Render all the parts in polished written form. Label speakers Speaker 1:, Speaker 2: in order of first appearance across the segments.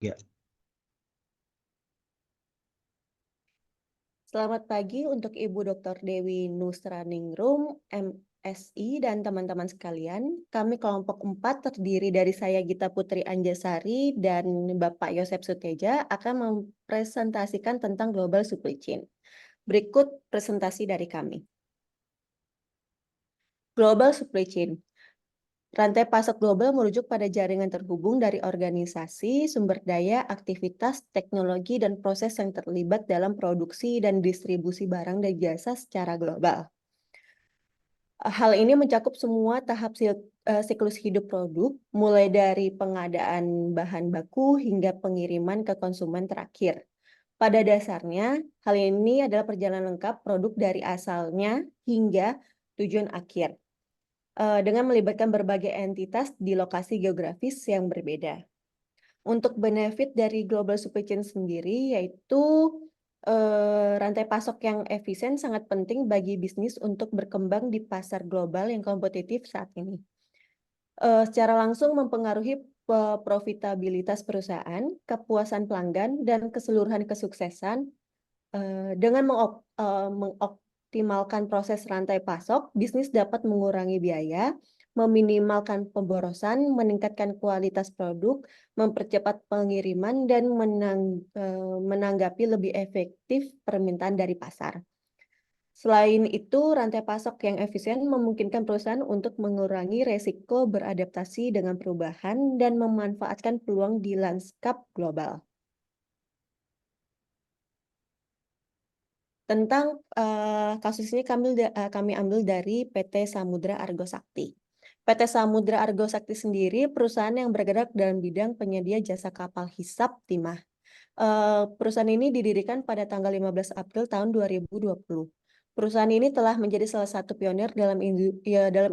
Speaker 1: Ya,
Speaker 2: Selamat pagi untuk Ibu Dr. Dewi Nusraningrum, MSI, dan teman-teman sekalian. Kami kelompok 4 terdiri dari saya Gita Putri Anjasari dan Bapak Yosep Suteja akan mempresentasikan tentang Global Supply Chain. Berikut presentasi dari kami. Global Supply Chain. Rantai pasok global merujuk pada jaringan terhubung dari organisasi, sumber daya, aktivitas, teknologi, dan proses yang terlibat dalam produksi dan distribusi barang dan jasa secara global. Hal ini mencakup semua tahap siklus hidup produk, mulai dari pengadaan bahan baku hingga pengiriman ke konsumen terakhir. Pada dasarnya, hal ini adalah perjalanan lengkap produk dari asalnya hingga tujuan akhir, dengan melibatkan berbagai entitas di lokasi geografis yang berbeda. Untuk benefit dari global supply chain sendiri, yaitu rantai pasok yang efisien sangat penting bagi bisnis untuk berkembang di pasar global yang kompetitif saat ini. Secara langsung mempengaruhi profitabilitas perusahaan, kepuasan pelanggan, dan keseluruhan kesuksesan. Dengan mengoptimalkan proses rantai pasok, bisnis dapat mengurangi biaya, meminimalkan pemborosan, meningkatkan kualitas produk, mempercepat pengiriman, dan menanggapi lebih efektif permintaan dari pasar. Selain itu, rantai pasok yang efisien memungkinkan perusahaan untuk mengurangi resiko beradaptasi dengan perubahan dan memanfaatkan peluang di lanskap global. Tentang kasus ini kami ambil dari PT Samudra Argo Sakti. PT Samudra Argo Sakti sendiri perusahaan yang bergerak dalam bidang penyedia jasa kapal hisap timah. Perusahaan ini didirikan pada tanggal 15 April tahun 2020. Perusahaan ini telah menjadi salah satu pionir dalam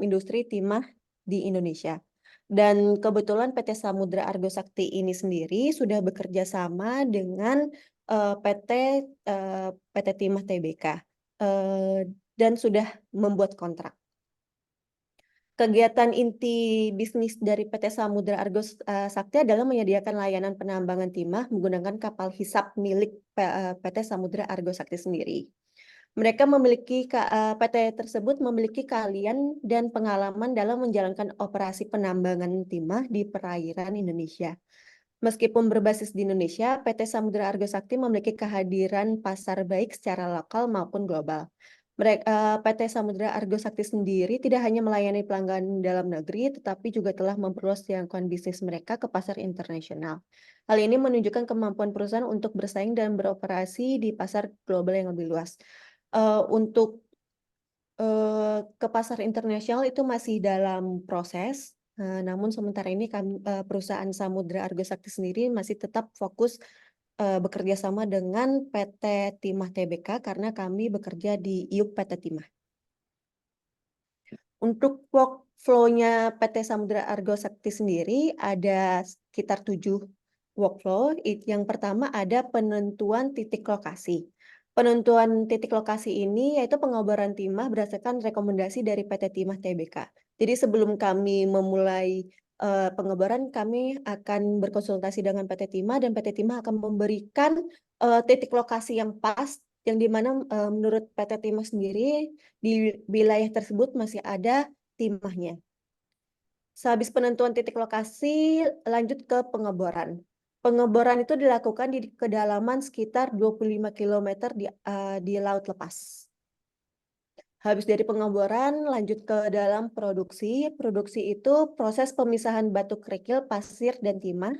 Speaker 2: industri timah di Indonesia. Dan kebetulan PT Samudra Argo Sakti ini sendiri sudah bekerja sama dengan PT Timah Tbk dan sudah membuat kontrak. Kegiatan inti bisnis dari PT Samudra Argo Sakti adalah menyediakan layanan penambangan timah menggunakan kapal hisap milik PT Samudra Argo Sakti sendiri. Mereka PT tersebut memiliki keahlian dan pengalaman dalam menjalankan operasi penambangan timah di perairan Indonesia. Meskipun berbasis di Indonesia, PT Samudra Argo Sakti memiliki kehadiran pasar baik secara lokal maupun global. PT Samudra Argo Sakti sendiri tidak hanya melayani pelanggan dalam negeri, tetapi juga telah memperluas jangkauan bisnis mereka ke pasar internasional. Hal ini menunjukkan kemampuan perusahaan untuk bersaing dan beroperasi di pasar global yang lebih luas. Untuk ke pasar internasional itu masih dalam proses. Namun sementara ini perusahaan Samudra Argo Sakti sendiri masih tetap fokus bekerja sama dengan PT Timah Tbk karena kami bekerja di IUP PT Timah. Untuk workflow-nya PT Samudra Argo Sakti sendiri ada sekitar 7 workflow. Yang pertama ada penentuan titik lokasi. Penentuan titik lokasi ini yaitu pengoboran timah berdasarkan rekomendasi dari PT Timah Tbk. Jadi sebelum kami memulai pengeboran, kami akan berkonsultasi dengan PT Timah dan PT Timah akan memberikan titik lokasi yang pas yang dimana menurut PT Timah sendiri di wilayah tersebut masih ada timahnya. Sehabis penentuan titik lokasi, lanjut ke pengeboran. Pengeboran itu dilakukan di kedalaman sekitar 25 km di laut lepas. Habis dari pengeboran, lanjut ke dalam produksi. Produksi itu proses pemisahan batu kerikil, pasir, dan timah.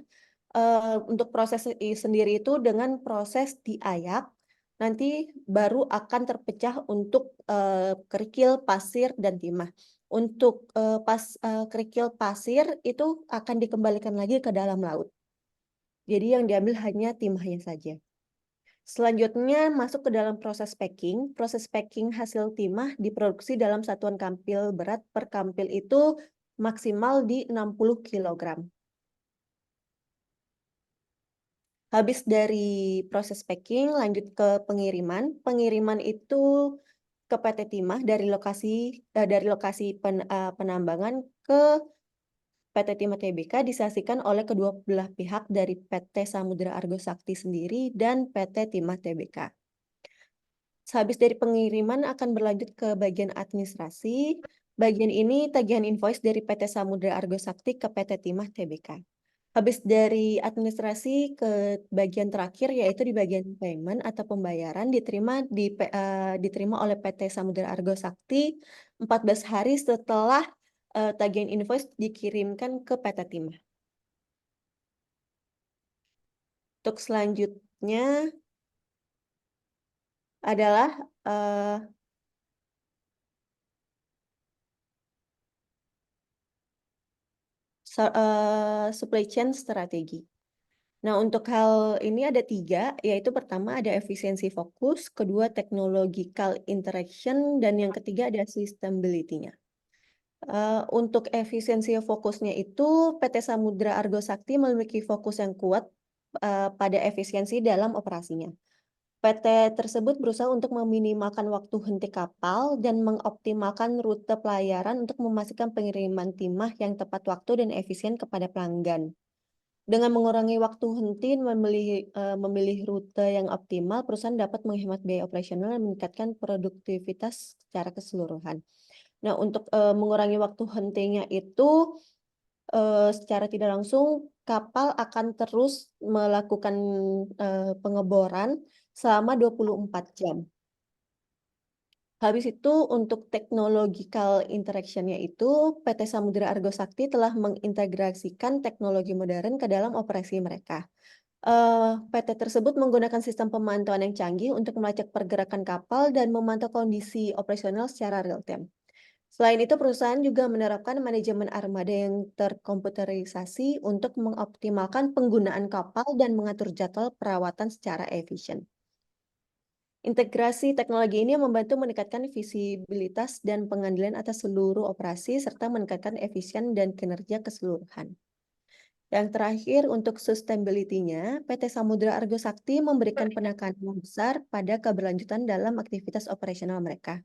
Speaker 2: Untuk proses sendiri itu dengan proses diayak, nanti baru akan terpecah untuk kerikil, pasir, dan timah. Untuk kerikil pasir itu akan dikembalikan lagi ke dalam laut. Jadi yang diambil hanya timahnya saja. Selanjutnya masuk ke dalam proses packing. Proses packing hasil timah diproduksi dalam satuan kampil berat per kampil itu maksimal di 60 kg. Habis dari proses packing, lanjut ke pengiriman. Pengiriman itu ke PT Timah dari lokasi penambangan ke PT Timah Tbk disaksikan oleh kedua belah pihak dari PT Samudra Argo Sakti sendiri dan PT Timah Tbk. Sehabis dari pengiriman akan berlanjut ke bagian administrasi. Bagian ini tagihan invoice dari PT Samudra Argo Sakti ke PT Timah Tbk. Habis dari administrasi ke bagian terakhir yaitu di bagian payment atau pembayaran diterima oleh PT Samudra Argo Sakti 14 hari setelah tagihan invoice dikirimkan ke PT Timah. Untuk selanjutnya adalah supply chain strategi. Nah, untuk hal ini ada 3, yaitu pertama ada efisiensi fokus, kedua technological interaction, dan yang ketiga ada sustainability-nya. Untuk efisiensi fokusnya itu, PT Samudra Argo Sakti memiliki fokus yang kuat pada efisiensi dalam operasinya. PT tersebut berusaha untuk meminimalkan waktu henti kapal dan mengoptimalkan rute pelayaran untuk memastikan pengiriman timah yang tepat waktu dan efisien kepada pelanggan. Dengan mengurangi waktu henti dan memilih rute yang optimal, perusahaan dapat menghemat biaya operasional dan meningkatkan produktivitas secara keseluruhan. Nah, untuk mengurangi waktu hentinya itu, secara tidak langsung kapal akan terus melakukan pengeboran selama 24 jam. Habis itu untuk technological interaction-nya itu, PT Samudra Argo Sakti telah mengintegrasikan teknologi modern ke dalam operasi mereka. PT tersebut menggunakan sistem pemantauan yang canggih untuk melacak pergerakan kapal dan memantau kondisi operasional secara real time. Selain itu, perusahaan juga menerapkan manajemen armada yang terkomputerisasi untuk mengoptimalkan penggunaan kapal dan mengatur jadwal perawatan secara efisien. Integrasi teknologi ini membantu meningkatkan visibilitas dan pengendalian atas seluruh operasi serta meningkatkan efisien dan kinerja keseluruhan. Yang terakhir, untuk sustainability-nya, PT Samudra Argo Sakti memberikan penekanan yang besar pada keberlanjutan dalam aktivitas operasional mereka.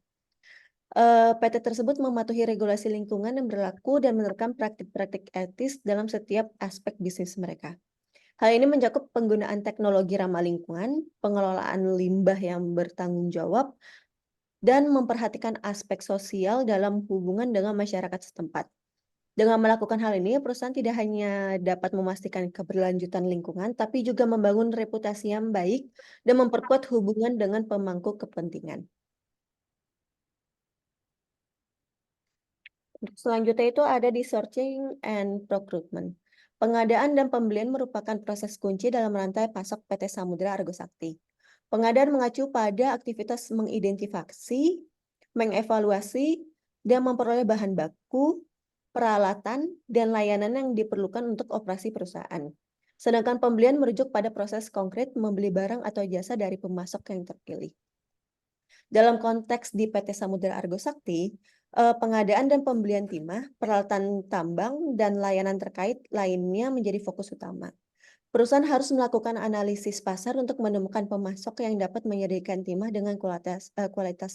Speaker 2: PT tersebut mematuhi regulasi lingkungan yang berlaku dan menerapkan praktik-praktik etis dalam setiap aspek bisnis mereka. Hal ini mencakup penggunaan teknologi ramah lingkungan, pengelolaan limbah yang bertanggung jawab, dan memperhatikan aspek sosial dalam hubungan dengan masyarakat setempat. Dengan melakukan hal ini, perusahaan tidak hanya dapat memastikan keberlanjutan lingkungan, tapi juga membangun reputasi yang baik dan memperkuat hubungan dengan pemangku kepentingan. Selanjutnya itu ada di searching and procurement. Pengadaan dan pembelian merupakan proses kunci dalam rantai pasok PT Samudra Argo Sakti. Pengadaan mengacu pada aktivitas mengidentifikasi, mengevaluasi, dan memperoleh bahan baku, peralatan, dan layanan yang diperlukan untuk operasi perusahaan. Sedangkan pembelian merujuk pada proses konkret membeli barang atau jasa dari pemasok yang terpilih. Dalam konteks di PT Samudra Argo Sakti, pengadaan dan pembelian timah, peralatan tambang, dan layanan terkait lainnya menjadi fokus utama. Perusahaan harus melakukan analisis pasar untuk menemukan pemasok yang dapat menyediakan timah dengan kualitas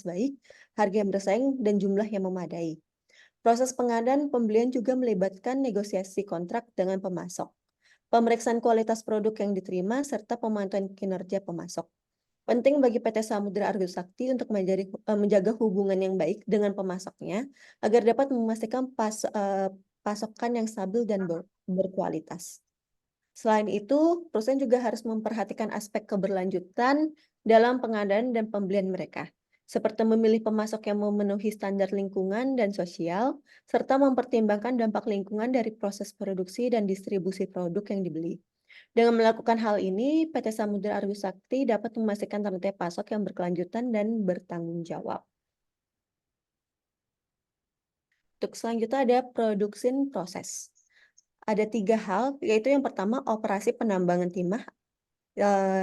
Speaker 2: baik, harga yang bersaing, dan jumlah yang memadai. Proses pengadaan pembelian juga melibatkan negosiasi kontrak dengan pemasok, pemeriksaan kualitas produk yang diterima, serta pemantauan kinerja pemasok. Penting bagi PT Samudra Argo Sakti untuk menjaga hubungan yang baik dengan pemasoknya agar dapat memastikan pasokan yang stabil dan berkualitas. Selain itu, perusahaan juga harus memperhatikan aspek keberlanjutan dalam pengadaan dan pembelian mereka, seperti memilih pemasok yang memenuhi standar lingkungan dan sosial, serta mempertimbangkan dampak lingkungan dari proses produksi dan distribusi produk yang dibeli. Dengan melakukan hal ini, PT Samudra Argo Sakti dapat memastikan rantai pasok yang berkelanjutan dan bertanggung jawab. Untuk selanjutnya ada production proses. Ada 3 hal, yaitu yang pertama operasi penambangan timah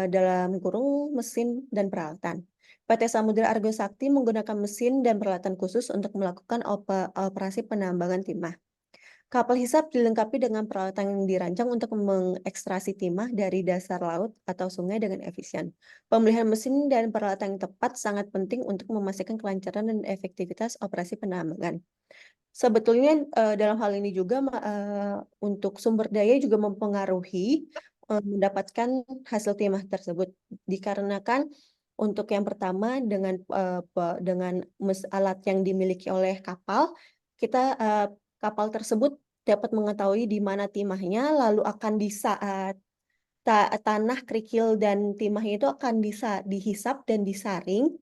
Speaker 2: dalam kurung mesin dan peralatan. PT Samudra Argo Sakti menggunakan mesin dan peralatan khusus untuk melakukan operasi penambangan timah. Kapal hisap dilengkapi dengan peralatan yang dirancang untuk mengekstraksi timah dari dasar laut atau sungai dengan efisien. Pemilihan mesin dan peralatan yang tepat sangat penting untuk memastikan kelancaran dan efektivitas operasi penambangan. Sebetulnya dalam hal ini juga untuk sumber daya juga mempengaruhi mendapatkan hasil timah tersebut. Dikarenakan untuk yang pertama dengan alat yang dimiliki oleh kapal, kapal tersebut dapat mengetahui di mana timahnya, lalu akan tanah, kerikil, dan timahnya itu akan dihisap dan disaring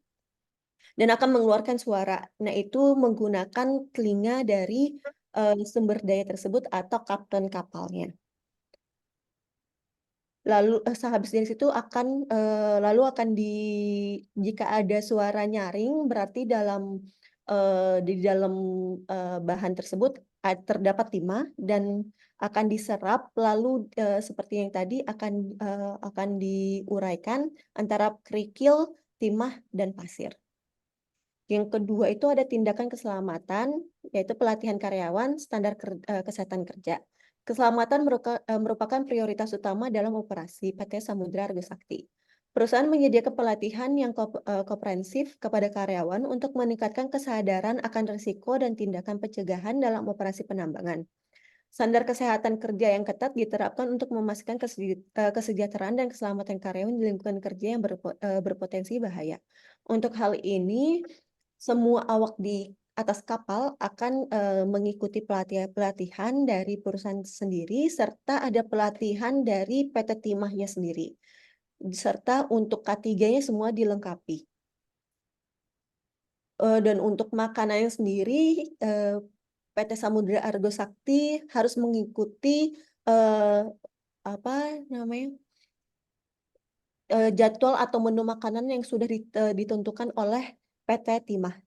Speaker 2: dan akan mengeluarkan suara. Nah, itu menggunakan telinga dari sumber daya tersebut atau kapten kapalnya. Lalu sehabis dari situ lalu akan jika ada suara nyaring berarti di dalam bahan tersebut terdapat timah dan akan diserap lalu seperti yang tadi akan diuraikan antara kerikil, timah, dan pasir. Yang kedua itu ada tindakan keselamatan, yaitu pelatihan karyawan, standar kesehatan kerja. Keselamatan merupakan prioritas utama dalam operasi PT Samudra Argo Sakti. Perusahaan menyediakan pelatihan yang komprehensif kepada karyawan untuk meningkatkan kesadaran akan risiko dan tindakan pencegahan dalam operasi penambangan. Standar kesehatan kerja yang ketat diterapkan untuk memastikan kesejahteraan dan keselamatan karyawan di lingkungan kerja yang berpotensi bahaya. Untuk hal ini, semua awak di atas kapal akan mengikuti pelatihan dari perusahaan sendiri, serta ada pelatihan dari PT Timahnya sendiri. Serta untuk K3-nya semua dilengkapi. Dan untuk makanannya sendiri, PT Samudra Argo Sakti harus mengikuti apa namanya jadwal atau menu makanan yang sudah ditentukan oleh PT Timah.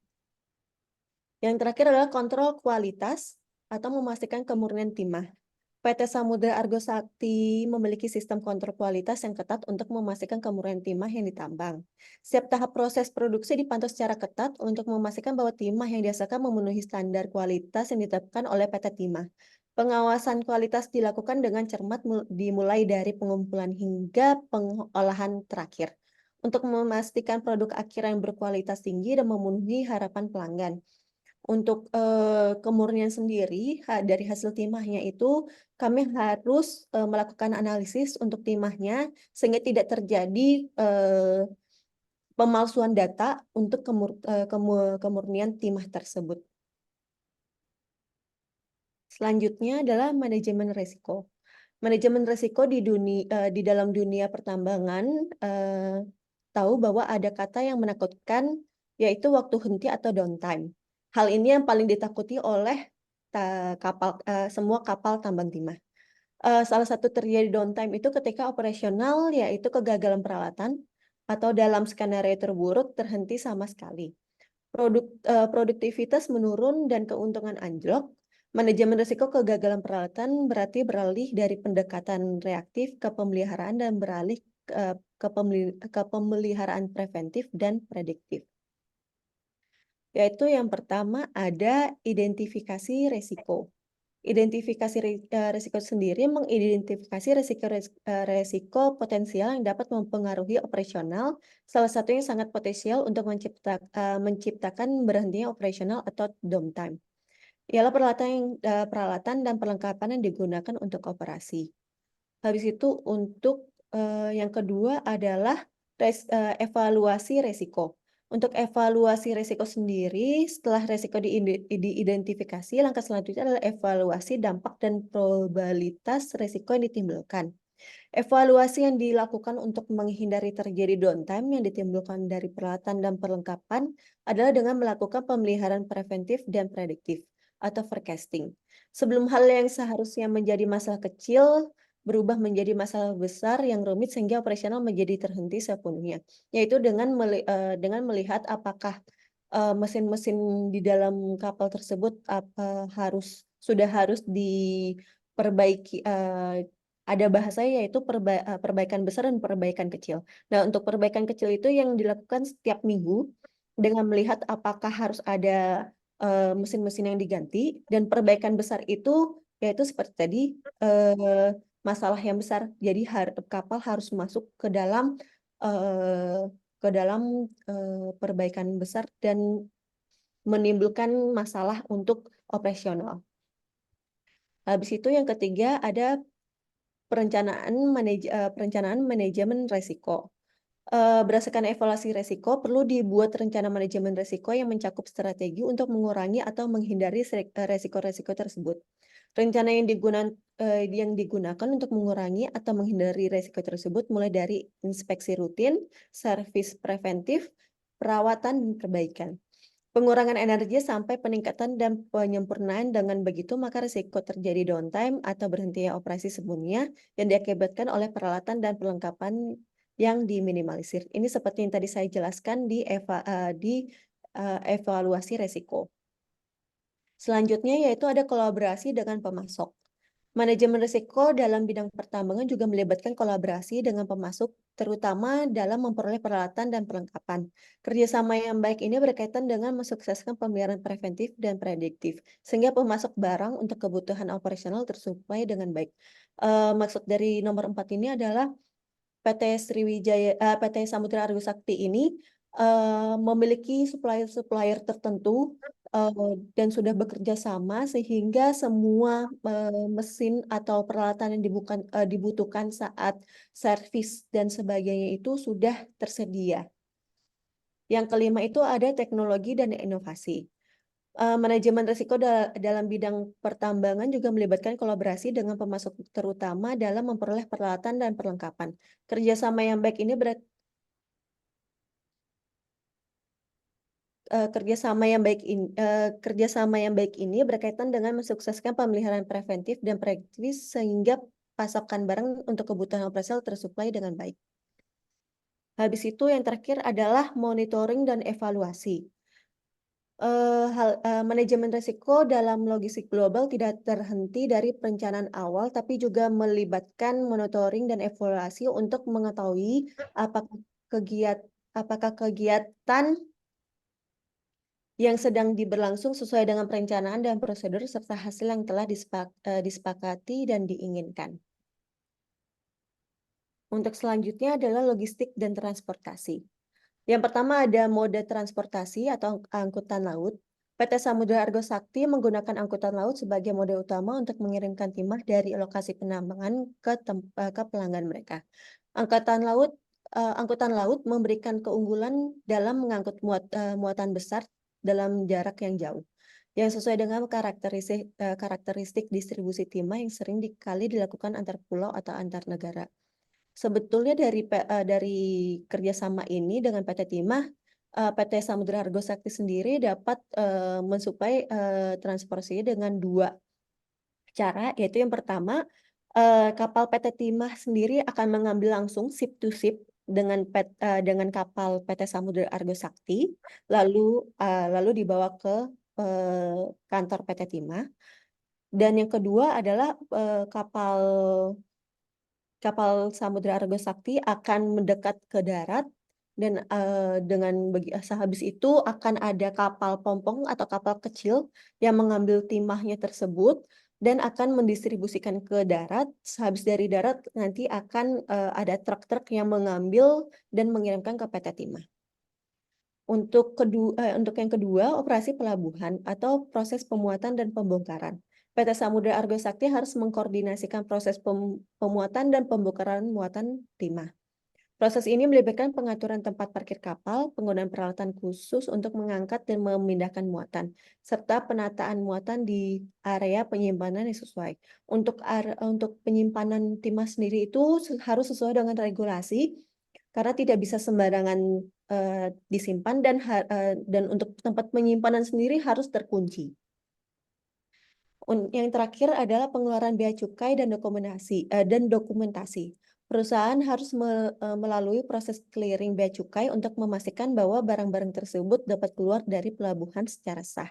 Speaker 2: Yang terakhir adalah kontrol kualitas atau memastikan kemurnian timah. PT Samudra Argo Sakti memiliki sistem kontrol kualitas yang ketat untuk memastikan kemurnian timah yang ditambang. Setiap tahap proses produksi dipantau secara ketat untuk memastikan bahwa timah yang dihasilkan memenuhi standar kualitas yang ditetapkan oleh PT Timah. Pengawasan kualitas dilakukan dengan cermat dimulai dari pengumpulan hingga pengolahan terakhir untuk memastikan produk akhir yang berkualitas tinggi dan memenuhi harapan pelanggan. Untuk kemurnian sendiri dari hasil timahnya itu kami harus melakukan analisis untuk timahnya sehingga tidak terjadi pemalsuan data untuk kemurnian timah tersebut. Selanjutnya adalah manajemen risiko. Manajemen risiko di dalam dunia pertambangan tahu bahwa ada kata yang menakutkan yaitu waktu henti atau downtime. Hal ini yang paling ditakuti oleh semua kapal tambang timah. Salah satu terjadi downtime itu ketika operasional yaitu kegagalan peralatan atau dalam skenario terburuk terhenti sama sekali. Produktivitas menurun dan keuntungan anjlok. Manajemen risiko kegagalan peralatan berarti beralih dari pendekatan reaktif ke pemeliharaan dan beralih ke pemeliharaan preventif dan prediktif. Yaitu yang pertama ada identifikasi risiko. Identifikasi risiko sendiri mengidentifikasi risiko potensial yang dapat mempengaruhi operasional, salah satunya sangat potensial untuk menciptakan berhentinya operasional atau downtime. Ialah peralatan dan perlengkapan yang digunakan untuk operasi. Habis itu untuk yang kedua adalah evaluasi risiko. Untuk evaluasi risiko sendiri, setelah risiko diidentifikasi, langkah selanjutnya adalah evaluasi dampak dan probabilitas risiko yang ditimbulkan. Evaluasi yang dilakukan untuk menghindari terjadi downtime yang ditimbulkan dari peralatan dan perlengkapan adalah dengan melakukan pemeliharaan preventif dan prediktif atau forecasting. Sebelum hal yang seharusnya menjadi masalah kecil berubah menjadi masalah besar yang rumit sehingga operasional menjadi terhenti sepenuhnya, yaitu dengan melihat apakah mesin-mesin di dalam kapal tersebut sudah harus diperbaiki. Ada bahasanya yaitu perbaikan besar dan perbaikan kecil. Nah, untuk perbaikan kecil itu yang dilakukan setiap minggu dengan melihat apakah harus ada mesin-mesin yang diganti, dan perbaikan besar itu yaitu seperti tadi masalah yang besar. Jadi kapal harus masuk ke dalam perbaikan besar dan menimbulkan masalah untuk operasional. Habis itu yang ketiga ada perencanaan manajemen resiko. Berdasarkan evaluasi resiko, perlu dibuat rencana manajemen resiko yang mencakup strategi untuk mengurangi atau menghindari resiko-resiko tersebut. Rencana yang digunakan untuk mengurangi atau menghindari resiko tersebut mulai dari inspeksi rutin, servis preventif, perawatan, dan perbaikan. Pengurangan energi sampai peningkatan dan penyempurnaan. Dengan begitu, maka risiko terjadi downtime atau berhentinya operasi sebelumnya yang diakibatkan oleh peralatan dan perlengkapan yang diminimalisir. Ini seperti yang tadi saya jelaskan di evaluasi risiko. Selanjutnya yaitu ada kolaborasi dengan pemasok. Manajemen risiko dalam bidang pertambangan juga melibatkan kolaborasi dengan pemasok, terutama dalam memperoleh peralatan dan perlengkapan. Kerjasama yang baik ini berkaitan dengan mensukseskan pemeliharaan preventif dan prediktif, sehingga pemasok barang untuk kebutuhan operasional tersuplai dengan baik. Maksud dari nomor 4 ini adalah PT Samudra Argo Sakti ini memiliki supplier-supplier tertentu dan sudah bekerja sama sehingga semua mesin atau peralatan yang dibutuhkan saat servis dan sebagainya itu sudah tersedia. Yang kelima itu ada teknologi dan inovasi. Manajemen risiko dalam bidang pertambangan juga melibatkan kolaborasi dengan pemasok terutama dalam memperoleh peralatan dan perlengkapan. Kerjasama yang baik ini kerjasama yang baik ini berkaitan dengan mensukseskan pemeliharaan preventif dan prediktif sehingga pasokan barang untuk kebutuhan operasional tersuplai dengan baik. Habis itu yang terakhir adalah monitoring dan evaluasi. Manajemen risiko dalam logistik global tidak terhenti dari perencanaan awal, tapi juga melibatkan monitoring dan evaluasi untuk mengetahui apakah kegiatan yang sedang berlangsung sesuai dengan perencanaan dan prosedur serta hasil yang telah disepakati dan diinginkan. Untuk selanjutnya adalah logistik dan transportasi. Yang pertama ada mode transportasi atau angkutan laut. PT Samudra Argo Sakti menggunakan angkutan laut sebagai mode utama untuk mengirimkan timah dari lokasi penambangan ke pelanggan mereka. Angkutan laut memberikan keunggulan dalam mengangkut muatan besar dalam jarak yang jauh, yang sesuai dengan karakteristik distribusi timah yang sering kali dilakukan antar pulau atau antar negara. Sebetulnya dari kerjasama ini dengan PT Timah, PT Samudra Argo Sakti sendiri dapat mensuplai transportasi dengan 2 cara, yaitu yang pertama, kapal PT Timah sendiri akan mengambil langsung ship to ship dengan kapal PT Samudra Argo Sakti, lalu dibawa ke kantor PT Timah. Dan yang kedua adalah kapal Samudra Argo Sakti akan mendekat ke darat dan sehabis itu akan ada kapal pompong atau kapal kecil yang mengambil timahnya tersebut dan akan mendistribusikan ke darat. Sehabis dari darat nanti akan ada truk-truk yang mengambil dan mengirimkan ke PT Timah. Untuk yang kedua, operasi pelabuhan atau proses pemuatan dan pembongkaran. PT Samudra Argo Sakti harus mengkoordinasikan proses pemuatan dan pembongkaran muatan timah. Proses ini melibatkan pengaturan tempat parkir kapal, penggunaan peralatan khusus untuk mengangkat dan memindahkan muatan, serta penataan muatan di area penyimpanan yang sesuai. Untuk penyimpanan timah sendiri itu harus sesuai dengan regulasi, karena tidak bisa sembarangan disimpan dan untuk tempat penyimpanan sendiri harus terkunci. Yang terakhir adalah pengeluaran bea cukai dan dokumentasi. Perusahaan harus melalui proses clearing bea cukai untuk memastikan bahwa barang-barang tersebut dapat keluar dari pelabuhan secara sah.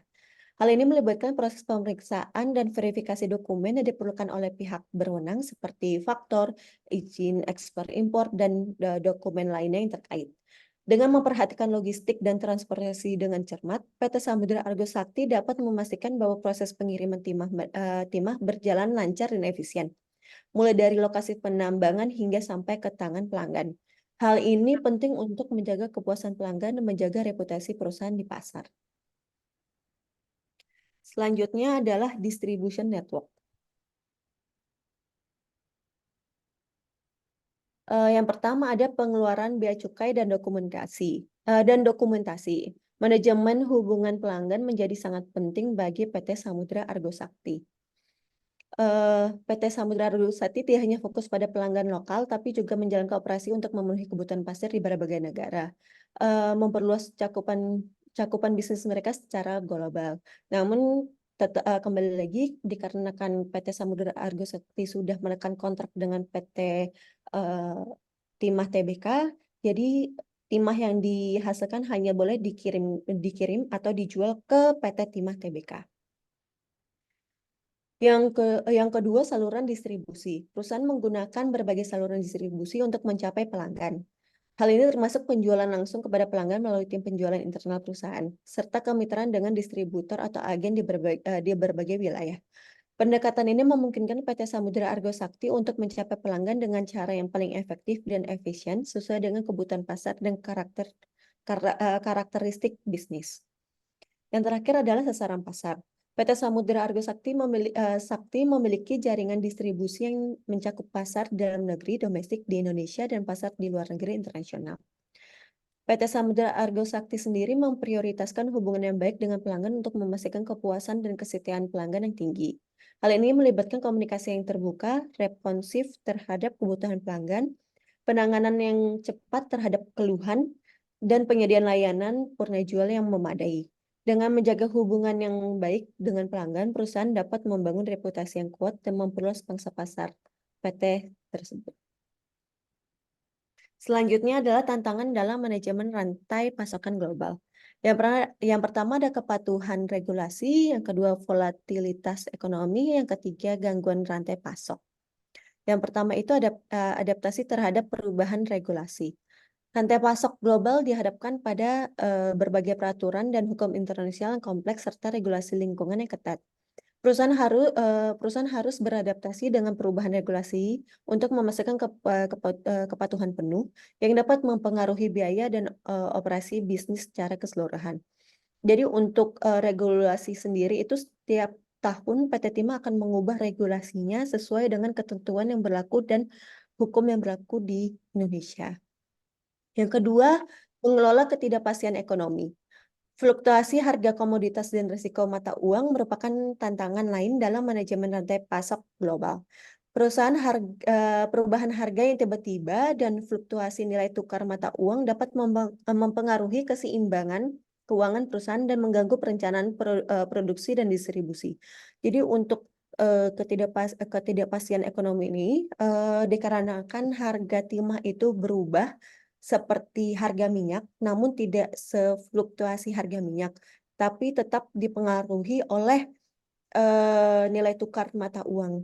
Speaker 2: Hal ini melibatkan proses pemeriksaan dan verifikasi dokumen yang diperlukan oleh pihak berwenang seperti faktor, izin ekspor impor, dan dokumen lainnya yang terkait. Dengan memperhatikan logistik dan transportasi dengan cermat, PT Samudra Argo Sakti dapat memastikan bahwa proses pengiriman timah berjalan lancar dan efisien, mulai dari lokasi penambangan hingga sampai ke tangan pelanggan. Hal ini penting untuk menjaga kepuasan pelanggan dan menjaga reputasi perusahaan di pasar. Selanjutnya adalah distribution network. Yang pertama ada pengeluaran bea cukai dan dokumentasi. Manajemen hubungan pelanggan menjadi sangat penting bagi PT Samudra Argo Sakti. PT Samudra Argo Sakti tidak hanya fokus pada pelanggan lokal, tapi juga menjalankan operasi untuk memenuhi kebutuhan pasar di berbagai negara, memperluas cakupan bisnis mereka secara global. Namun kembali lagi dikarenakan PT Samudra Argo Sakti sudah menekan kontrak dengan PT Timah Tbk, jadi timah yang dihasilkan hanya boleh dikirim atau dijual ke PT Timah Tbk. Yang kedua, saluran distribusi. Perusahaan menggunakan berbagai saluran distribusi untuk mencapai pelanggan. Hal ini termasuk penjualan langsung kepada pelanggan melalui tim penjualan internal perusahaan, serta kemitraan dengan distributor atau agen di berbagai wilayah. Pendekatan ini memungkinkan PT Samudra Argo Sakti untuk mencapai pelanggan dengan cara yang paling efektif dan efisien sesuai dengan kebutuhan pasar dan karakteristik bisnis. Yang terakhir adalah sasaran pasar. PT Samudra Argo Sakti memiliki jaringan distribusi yang mencakup pasar dalam negeri, domestik di Indonesia, dan pasar di luar negeri internasional. PT Samudra Argo Sakti sendiri memprioritaskan hubungan yang baik dengan pelanggan untuk memastikan kepuasan dan kesetiaan pelanggan yang tinggi. Hal ini melibatkan komunikasi yang terbuka, responsif terhadap kebutuhan pelanggan, penanganan yang cepat terhadap keluhan, dan penyediaan layanan purna jual yang memadai. Dengan menjaga hubungan yang baik dengan pelanggan, perusahaan dapat membangun reputasi yang kuat dan memperluas pangsa pasar PT tersebut. Selanjutnya adalah tantangan dalam manajemen rantai pasokan global. Yang pertama ada kepatuhan regulasi, yang kedua volatilitas ekonomi, yang ketiga gangguan rantai pasok. Yang pertama itu adaptasi terhadap perubahan regulasi. Rantai pasok global dihadapkan pada berbagai peraturan dan hukum internasional yang kompleks serta regulasi lingkungan yang ketat. Perusahaan harus beradaptasi dengan perubahan regulasi untuk memastikan kepatuhan penuh yang dapat mempengaruhi biaya dan operasi bisnis secara keseluruhan. Jadi untuk regulasi sendiri itu setiap tahun PT Timah akan mengubah regulasinya sesuai dengan ketentuan yang berlaku dan hukum yang berlaku di Indonesia. Yang kedua, mengelola ketidakpastian ekonomi. Fluktuasi harga komoditas dan risiko mata uang merupakan tantangan lain dalam manajemen rantai pasok global. Perubahan harga yang tiba-tiba dan fluktuasi nilai tukar mata uang dapat mempengaruhi keseimbangan keuangan perusahaan dan mengganggu perencanaan produksi dan distribusi. Jadi untuk ketidakpastian ekonomi ini dikarenakan harga timah itu berubah seperti harga minyak, namun tidak sefluktuasi harga minyak, tapi tetap dipengaruhi oleh nilai tukar mata uang.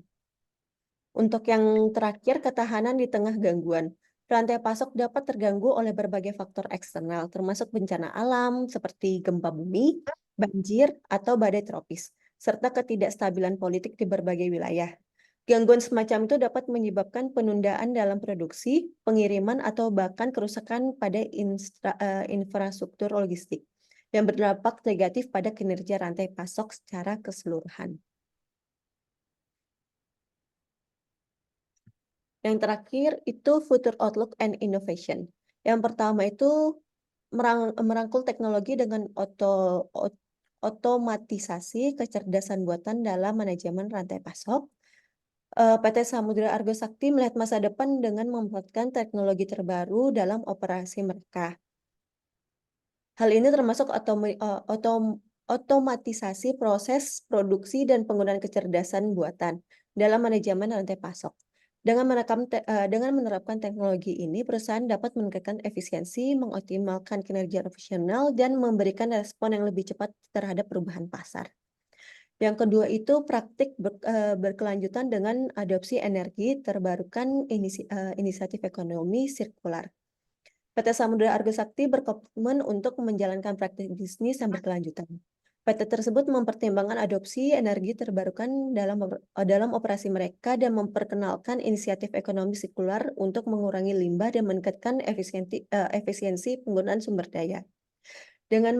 Speaker 2: Untuk yang terakhir, ketahanan di tengah gangguan. Rantai pasok dapat terganggu oleh berbagai faktor eksternal, termasuk bencana alam seperti gempa bumi, banjir, atau badai tropis, serta ketidakstabilan politik di berbagai wilayah. Gangguan semacam itu dapat menyebabkan penundaan dalam produksi, pengiriman, atau bahkan kerusakan pada infrastruktur logistik yang berdampak negatif pada kinerja rantai pasok secara keseluruhan. Yang terakhir itu Future Outlook and Innovation. Yang pertama itu merangkul teknologi dengan otomatisasi kecerdasan buatan dalam manajemen rantai pasok. PT Samudra Argo Sakti melihat masa depan dengan memanfaatkan teknologi terbaru dalam operasi mereka. Hal ini termasuk otomatisasi proses produksi dan penggunaan kecerdasan buatan dalam manajemen rantai pasok. Dengan menerapkan teknologi ini, perusahaan dapat meningkatkan efisiensi, mengoptimalkan kinerja profesional, dan memberikan respon yang lebih cepat terhadap perubahan pasar. Yang kedua itu praktik berkelanjutan dengan adopsi energi terbarukan inisiatif ekonomi sirkular. PT Samudra Argo Sakti berkomitmen untuk menjalankan praktik bisnis yang berkelanjutan. PT tersebut mempertimbangkan adopsi energi terbarukan dalam operasi mereka dan memperkenalkan inisiatif ekonomi sirkular untuk mengurangi limbah dan meningkatkan efisiensi penggunaan sumber daya. Dengan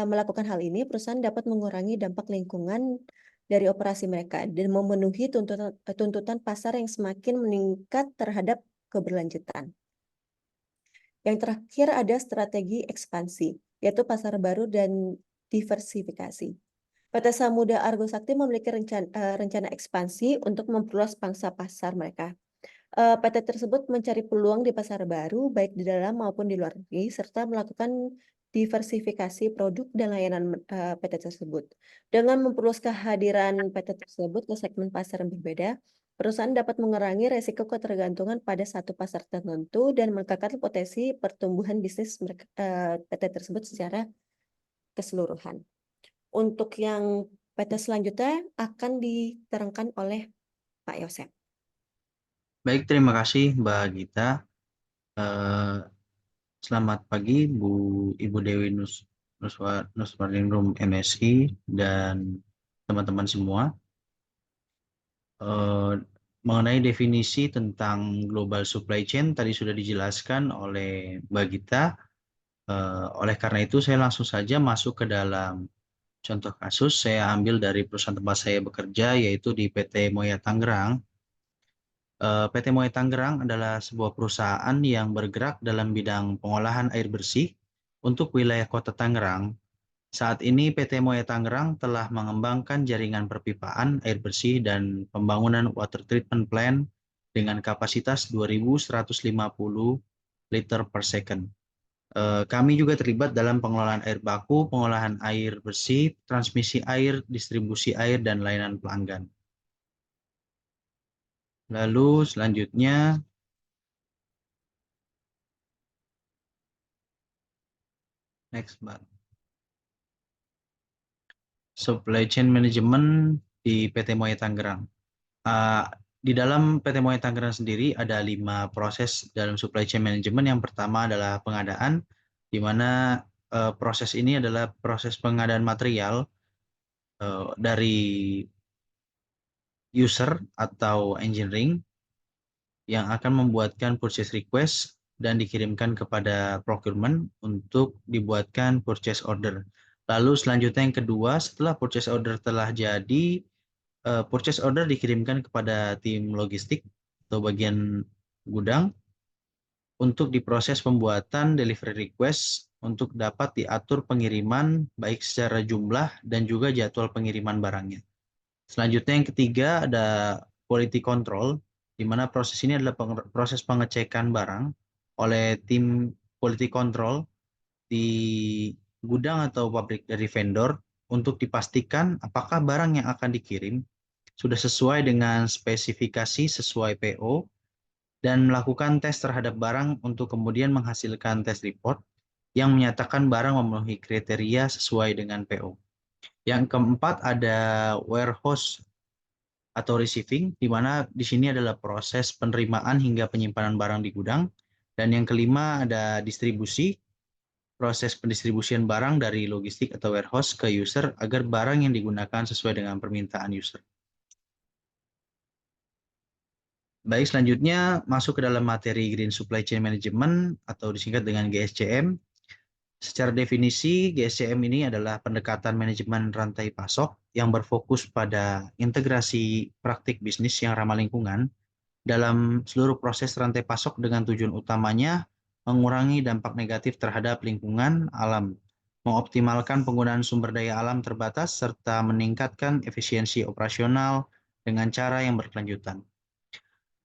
Speaker 2: melakukan hal ini, perusahaan dapat mengurangi dampak lingkungan dari operasi mereka dan memenuhi tuntutan pasar yang semakin meningkat terhadap keberlanjutan. Yang terakhir ada strategi ekspansi, yaitu pasar baru dan diversifikasi. PT Samudra Argo Sakti memiliki rencana ekspansi untuk memperluas pangsa pasar mereka. PT tersebut mencari peluang di pasar baru, baik di dalam maupun di luar negeri, serta melakukan diversifikasi produk dan layanan PT tersebut. Dengan memperluas kehadiran PT tersebut ke segmen pasar yang berbeda, perusahaan dapat mengurangi resiko ketergantungan pada satu pasar tertentu dan meningkatkan potensi pertumbuhan bisnis PT tersebut secara keseluruhan. Untuk yang PT selanjutnya akan diterangkan oleh Pak Yosep.
Speaker 1: Baik, terima kasih Mbak Gita. Eh, Selamat pagi Ibu Dewi Nuswarningrum MSI dan teman-teman semua. Mengenai definisi tentang global supply chain tadi sudah dijelaskan oleh Mbak Gita. Oleh karena itu saya langsung saja masuk ke dalam contoh kasus. Saya ambil dari perusahaan tempat saya bekerja, yaitu di PT Moya Tangerang. PT Moya Tangerang adalah sebuah perusahaan yang bergerak dalam bidang pengolahan air bersih untuk wilayah Kota Tangerang. Saat ini PT Moya Tangerang telah mengembangkan jaringan perpipaan air bersih dan pembangunan water treatment plant dengan kapasitas 2.150 liter per second. Kami juga terlibat dalam pengelolaan air baku, pengolahan air bersih, transmisi air, distribusi air, dan layanan pelanggan. Lalu selanjutnya, next, Mbak. Supply chain management di PT Moya Tangerang. Di dalam PT Moya Tangerang sendiri ada 5 proses dalam supply chain management. Yang pertama adalah pengadaan, di mana proses ini adalah proses pengadaan material dari user atau engineering yang akan membuatkan purchase request dan dikirimkan kepada procurement untuk dibuatkan purchase order. Lalu selanjutnya yang kedua, setelah purchase order telah jadi, purchase order dikirimkan kepada tim logistik atau bagian gudang untuk diproses pembuatan delivery request untuk dapat diatur pengiriman baik secara jumlah dan juga jadwal pengiriman barangnya. Selanjutnya yang ketiga ada quality control, di mana proses ini adalah proses pengecekan barang oleh tim quality control di gudang atau pabrik dari vendor untuk dipastikan apakah barang yang akan dikirim sudah sesuai dengan spesifikasi sesuai PO dan melakukan tes terhadap barang untuk kemudian menghasilkan tes report yang menyatakan barang memenuhi kriteria sesuai dengan PO. Yang keempat ada warehouse atau receiving, di mana di sini adalah proses penerimaan hingga penyimpanan barang di gudang. Dan yang kelima ada distribusi, proses pendistribusian barang dari logistik atau warehouse ke user agar barang yang digunakan sesuai dengan permintaan user. Baik, selanjutnya masuk ke dalam materi Green Supply Chain Management atau disingkat dengan GSCM. Secara definisi, GSCM ini adalah pendekatan manajemen rantai pasok yang berfokus pada integrasi praktik bisnis yang ramah lingkungan dalam seluruh proses rantai pasok dengan tujuan utamanya mengurangi dampak negatif terhadap lingkungan alam, mengoptimalkan penggunaan sumber daya alam terbatas, serta meningkatkan efisiensi operasional dengan cara yang berkelanjutan.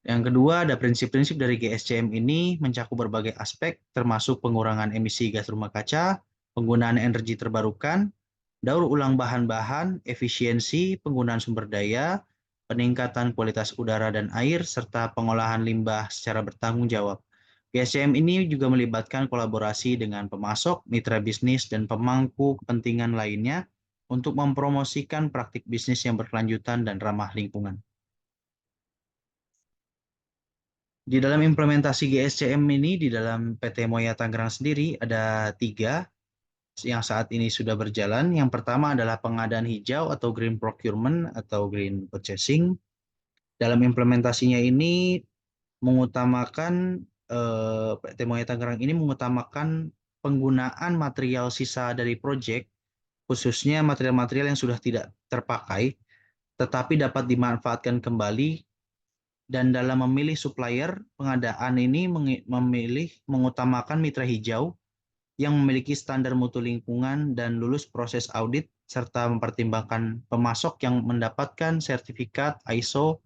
Speaker 1: Yang kedua, ada prinsip-prinsip dari GSCM ini mencakup berbagai aspek, termasuk pengurangan emisi gas rumah kaca, penggunaan energi terbarukan, daur ulang bahan-bahan, efisiensi, penggunaan sumber daya, peningkatan kualitas udara dan air, serta pengolahan limbah secara bertanggung jawab. GSCM ini juga melibatkan kolaborasi dengan pemasok, mitra bisnis, dan pemangku kepentingan lainnya untuk mempromosikan praktik bisnis yang berkelanjutan dan ramah lingkungan. Di dalam implementasi GSCM ini, di dalam PT Moya Tangerang sendiri, ada 3 yang saat ini sudah berjalan. Yang pertama adalah pengadaan hijau atau green procurement atau green purchasing. Dalam implementasinya ini mengutamakan PT Moya Tangerang ini mengutamakan penggunaan material sisa dari proyek, khususnya material-material yang sudah tidak terpakai, tetapi dapat dimanfaatkan kembali. Dan dalam memilih supplier, pengadaan ini memilih mengutamakan mitra hijau yang memiliki standar mutu lingkungan dan lulus proses audit, serta mempertimbangkan pemasok yang mendapatkan sertifikat ISO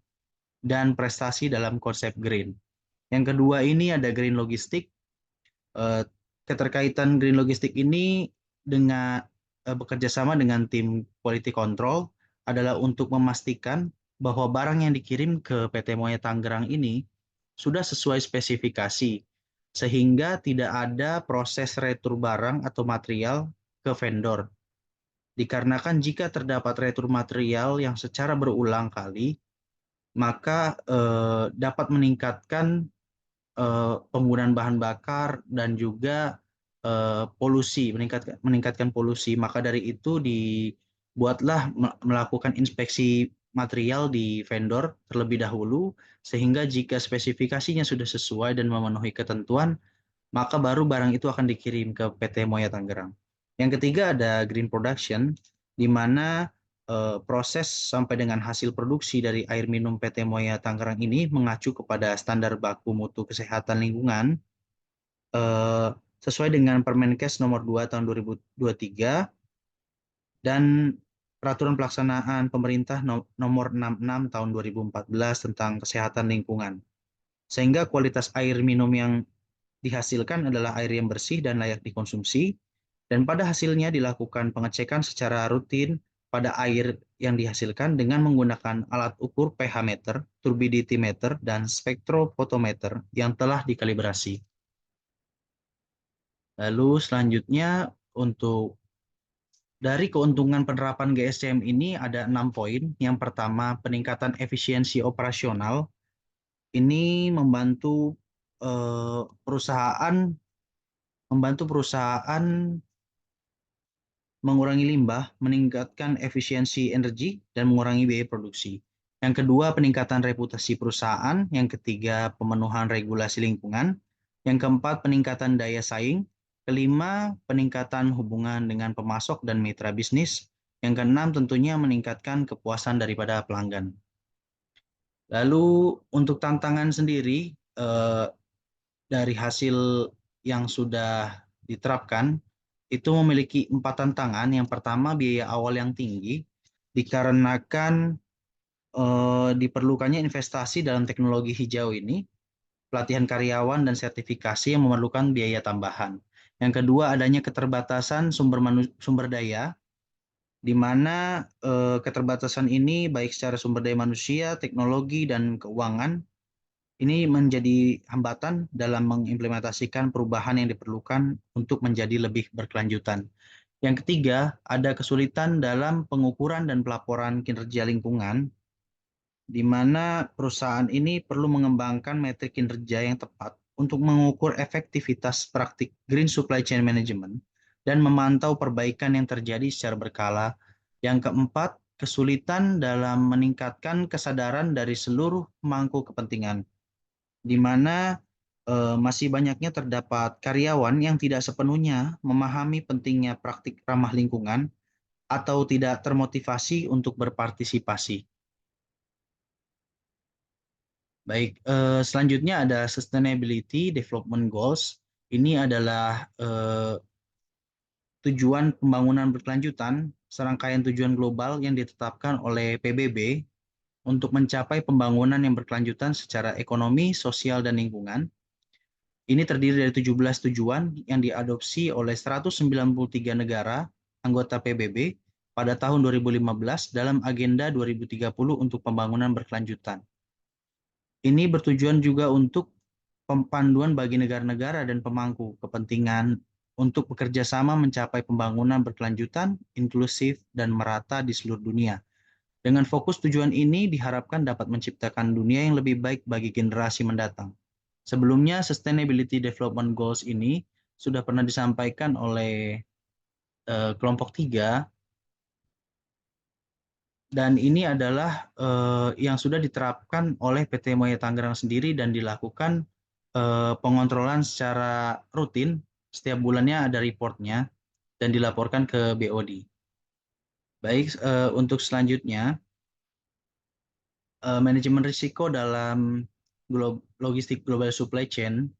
Speaker 1: dan prestasi dalam konsep green. Yang kedua ini ada green logistik. Eh, Keterkaitan green logistik ini dengan bekerja sama dengan tim quality control adalah untuk memastikan bahwa barang yang dikirim ke PT Moya Tangerang ini sudah sesuai spesifikasi, sehingga tidak ada proses retur barang atau material ke vendor. Dikarenakan jika terdapat retur material yang secara berulang kali, maka dapat meningkatkan penggunaan bahan bakar dan juga polusi, meningkatkan polusi. Maka dari itu dibuatlah melakukan inspeksi material di vendor terlebih dahulu, sehingga jika spesifikasinya sudah sesuai dan memenuhi ketentuan, maka baru barang itu akan dikirim ke PT Moya Tangerang. Yang ketiga ada green production, di mana proses sampai dengan hasil produksi dari air minum PT Moya Tangerang ini mengacu kepada standar baku mutu kesehatan lingkungan eh, sesuai dengan Permenkes nomor 2 tahun 2023 dan Peraturan Pelaksanaan Pemerintah nomor 66 tahun 2014 tentang kesehatan lingkungan. Sehingga kualitas air minum yang dihasilkan adalah air yang bersih dan layak dikonsumsi, dan pada hasilnya dilakukan pengecekan secara rutin pada air yang dihasilkan dengan menggunakan alat ukur pH meter, turbidity meter, dan spektrofotometer yang telah dikalibrasi. Lalu selanjutnya untuk dari keuntungan penerapan GSCM ini ada 6 poin. Yang pertama, peningkatan efisiensi operasional. Ini perusahaan membantu perusahaan mengurangi limbah, meningkatkan efisiensi energi, dan mengurangi biaya produksi. Yang kedua, peningkatan reputasi perusahaan. Yang ketiga, pemenuhan regulasi lingkungan. Yang keempat, peningkatan daya saing. Kelima, peningkatan hubungan dengan pemasok dan mitra bisnis. Yang keenam, tentunya meningkatkan kepuasan daripada pelanggan. Lalu untuk tantangan sendiri, dari hasil yang sudah diterapkan, itu memiliki 4 tantangan. Yang pertama, biaya awal yang tinggi, dikarenakan diperlukannya investasi dalam teknologi hijau ini, pelatihan karyawan dan sertifikasi yang memerlukan biaya tambahan. Yang kedua, adanya keterbatasan sumber daya, di mana keterbatasan ini baik secara sumber daya manusia, teknologi, dan keuangan, ini menjadi hambatan dalam mengimplementasikan perubahan yang diperlukan untuk menjadi lebih berkelanjutan. Yang ketiga, ada kesulitan dalam pengukuran dan pelaporan kinerja lingkungan, di mana perusahaan ini perlu mengembangkan metrik kinerja yang tepat untuk mengukur efektivitas praktik green supply chain management dan memantau perbaikan yang terjadi secara berkala. Yang keempat, kesulitan dalam meningkatkan kesadaran dari seluruh pemangku kepentingan, di mana masih banyaknya terdapat karyawan yang tidak sepenuhnya memahami pentingnya praktik ramah lingkungan atau tidak termotivasi untuk berpartisipasi. Baik, selanjutnya ada Sustainability Development Goals. Ini adalah tujuan pembangunan berkelanjutan, serangkaian tujuan global yang ditetapkan oleh PBB untuk mencapai pembangunan yang berkelanjutan secara ekonomi, sosial, dan lingkungan. Ini terdiri dari 17 tujuan yang diadopsi oleh 193 negara anggota PBB pada tahun 2015 dalam Agenda 2030 untuk pembangunan berkelanjutan. Ini bertujuan juga untuk panduan bagi negara-negara dan pemangku kepentingan untuk bekerja sama mencapai pembangunan berkelanjutan, inklusif, dan merata di seluruh dunia. Dengan fokus tujuan ini diharapkan dapat menciptakan dunia yang lebih baik bagi generasi mendatang. Sebelumnya, Sustainability Development Goals ini sudah pernah disampaikan oleh kelompok 3, dan ini adalah yang sudah diterapkan oleh PT Moya Tangerang sendiri dan dilakukan pengontrolan secara rutin setiap bulannya ada reportnya dan dilaporkan ke BOD. Baik, untuk selanjutnya, manajemen risiko dalam logistik global supply chain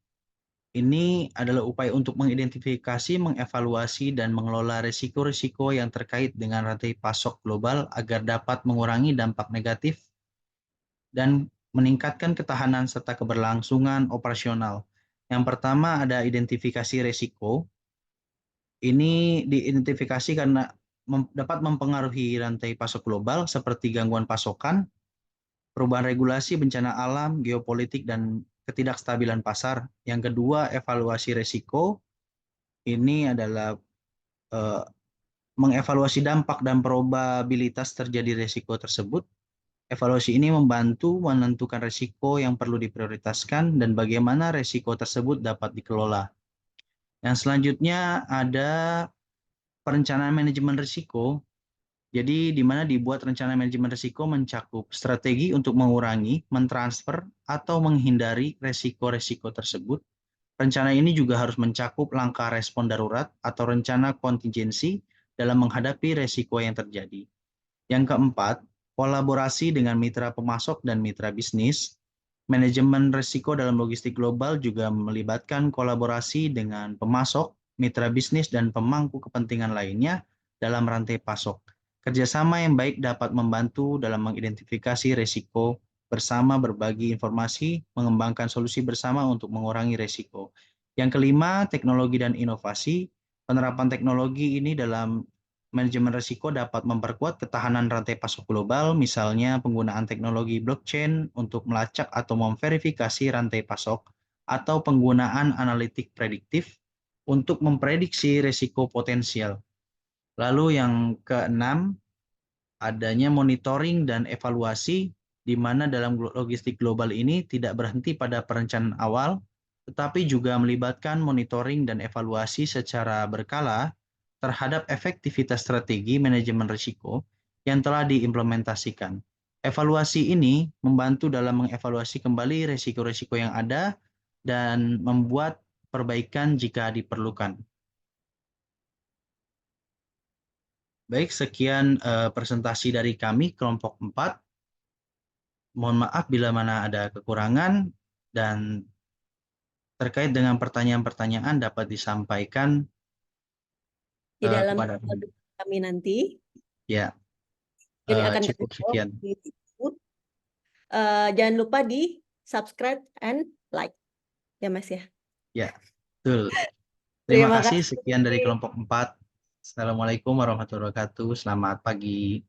Speaker 1: ini adalah upaya untuk mengidentifikasi, mengevaluasi, dan mengelola risiko-risiko yang terkait dengan rantai pasok global agar dapat mengurangi dampak negatif dan meningkatkan ketahanan serta keberlangsungan operasional. Yang pertama ada identifikasi risiko. Ini diidentifikasi karena dapat mempengaruhi rantai pasok global seperti gangguan pasokan, perubahan regulasi, bencana alam, geopolitik, dan ketidakstabilan pasar. Yang kedua, evaluasi risiko. Ini adalah eh, mengevaluasi dampak dan probabilitas terjadi risiko tersebut. Evaluasi ini membantu menentukan risiko yang perlu diprioritaskan dan bagaimana risiko tersebut dapat dikelola. Yang selanjutnya ada perencanaan manajemen risiko. Jadi di mana dibuat rencana manajemen risiko mencakup strategi untuk mengurangi, mentransfer, atau menghindari risiko-risiko tersebut. Rencana ini juga harus mencakup langkah respon darurat atau rencana kontingensi dalam menghadapi risiko yang terjadi. Yang keempat, kolaborasi dengan mitra pemasok dan mitra bisnis. Manajemen risiko dalam logistik global juga melibatkan kolaborasi dengan pemasok, mitra bisnis, dan pemangku kepentingan lainnya dalam rantai pasok. Kerjasama yang baik dapat membantu dalam mengidentifikasi risiko bersama, berbagi informasi, mengembangkan solusi bersama untuk mengurangi risiko. Yang kelima, teknologi dan inovasi. Penerapan teknologi ini dalam manajemen risiko dapat memperkuat ketahanan rantai pasok global, misalnya penggunaan teknologi blockchain untuk melacak atau memverifikasi rantai pasok, atau penggunaan analitik prediktif untuk memprediksi risiko potensial. Lalu yang keenam, adanya monitoring dan evaluasi, di mana dalam logistik global ini tidak berhenti pada perencanaan awal, tetapi juga melibatkan monitoring dan evaluasi secara berkala terhadap efektivitas strategi manajemen risiko yang telah diimplementasikan. Evaluasi ini membantu dalam mengevaluasi kembali risiko-risiko yang ada dan membuat perbaikan jika diperlukan. Baik, sekian presentasi dari kami kelompok 4. Mohon maaf bila mana ada kekurangan dan terkait dengan pertanyaan-pertanyaan dapat disampaikan
Speaker 2: Di dalam
Speaker 1: kepada kami.
Speaker 2: kami nanti,
Speaker 1: Ya,
Speaker 2: ini akan kami
Speaker 1: cukup
Speaker 2: jawab
Speaker 1: sekian.
Speaker 2: di YouTube. Jangan lupa di subscribe and like, ya Mas ya.
Speaker 1: Ya, betul. Terima
Speaker 2: Terima
Speaker 1: kasih, sekian dari
Speaker 2: kasih.
Speaker 1: kelompok 4. Assalamualaikum warahmatullahi wabarakatuh. Selamat pagi.